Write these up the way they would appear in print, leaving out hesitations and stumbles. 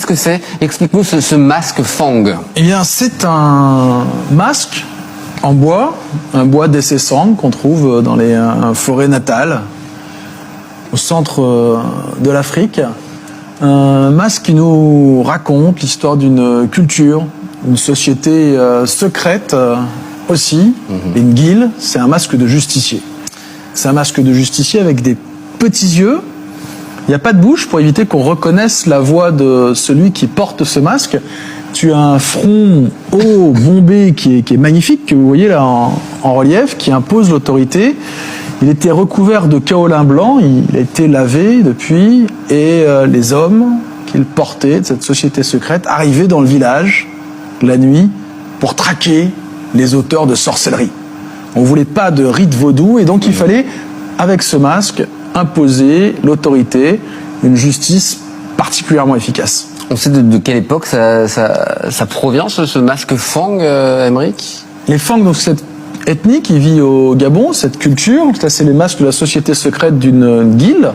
Qu'est-ce que c'est? Explique-nous ce masque Fang. Eh bien, c'est un masque en bois, un bois d'Essessang qu'on trouve dans les forêts natales, au centre de l'Afrique. Un masque qui nous raconte l'histoire d'une culture, une société secrète aussi. Une guile, c'est un masque de justicier. C'est un masque de justicier avec des petits yeux. Il n'y a pas de bouche pour éviter qu'on reconnaisse la voix de celui qui porte ce masque. Tu as un front haut, bombé, qui est magnifique, que vous voyez là en relief, qui impose l'autorité. Il était recouvert de kaolin blanc, il a été lavé depuis, et les hommes qu'il portait, de cette société secrète, arrivaient dans le village, la nuit, pour traquer les auteurs de sorcellerie. On ne voulait pas de rites vaudou, et donc il fallait, avec ce masque, imposer l'autorité, une justice particulièrement efficace. On sait de quelle époque ça provient, ce masque Fang, Aymeric? Les Fang, donc cette ethnie qui vit au Gabon, cette culture, ça c'est les masques de la société secrète d'une guilde,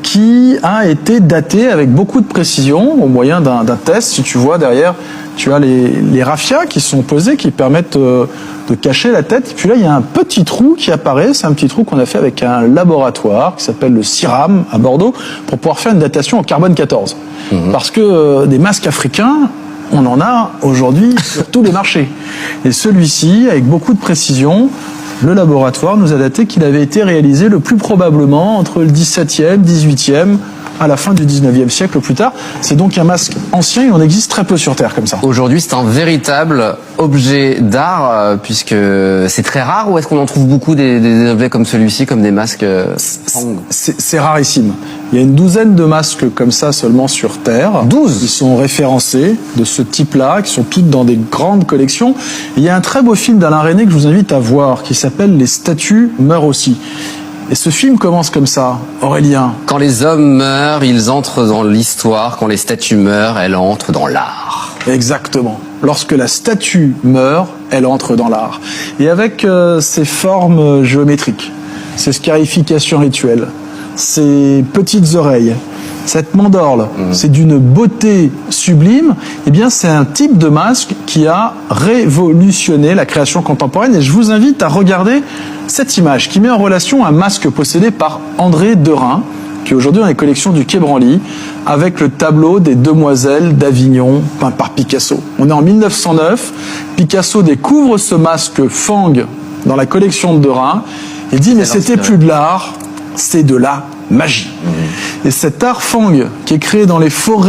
qui a été daté avec beaucoup de précision au moyen d'un test. Si tu vois derrière, tu as les raffias qui sont posés, qui permettent de cacher la tête. Et puis là, il y a un petit trou qui apparaît. C'est un petit trou qu'on a fait avec un laboratoire qui s'appelle le CIRAM à Bordeaux pour pouvoir faire une datation en carbone 14. Parce que des masques africains, on en a aujourd'hui sur tous les marchés. Et celui-ci, avec beaucoup de précision, le laboratoire nous a daté qu'il avait été réalisé le plus probablement entre le 17e, 18e, à la fin du 19e siècle au plus tard. C'est donc un masque ancien, il en existe très peu sur Terre comme ça. Aujourd'hui, c'est un véritable objet d'art, puisque c'est très rare, ou est-ce qu'on en trouve beaucoup des objets comme celui-ci, comme des masques Fang? C'est rarissime. Il y a une douzaine de masques comme ça seulement sur Terre. 12 Ils sont référencés de ce type-là, qui sont toutes dans des grandes collections. Et il y a un très beau film d'Alain Resnais que je vous invite à voir, qui s'appelle « Les statues meurent aussi ». Et ce film commence comme ça, Aurélien. Quand les hommes meurent, ils entrent dans l'histoire. Quand les statues meurent, elles entrent dans l'art. Exactement. Lorsque la statue meurt, elle entre dans l'art. Et avec ces formes géométriques, ces scarifications rituelles, ces petites oreilles, cette mandorle, c'est d'une beauté sublime. Eh bien, c'est un type de masque qui a révolutionné la création contemporaine. Et je vous invite à regarder cette image qui met en relation un masque possédé par André Derain, qui est aujourd'hui dans les collections du Quai Branly, avec le tableau des Demoiselles d'Avignon peint par Picasso. On est en 1909, Picasso découvre ce masque Fang dans la collection de Derain et dit mais c'était plus de l'art, c'est de la magie. Et cet art Fang qui est créé dans les forêts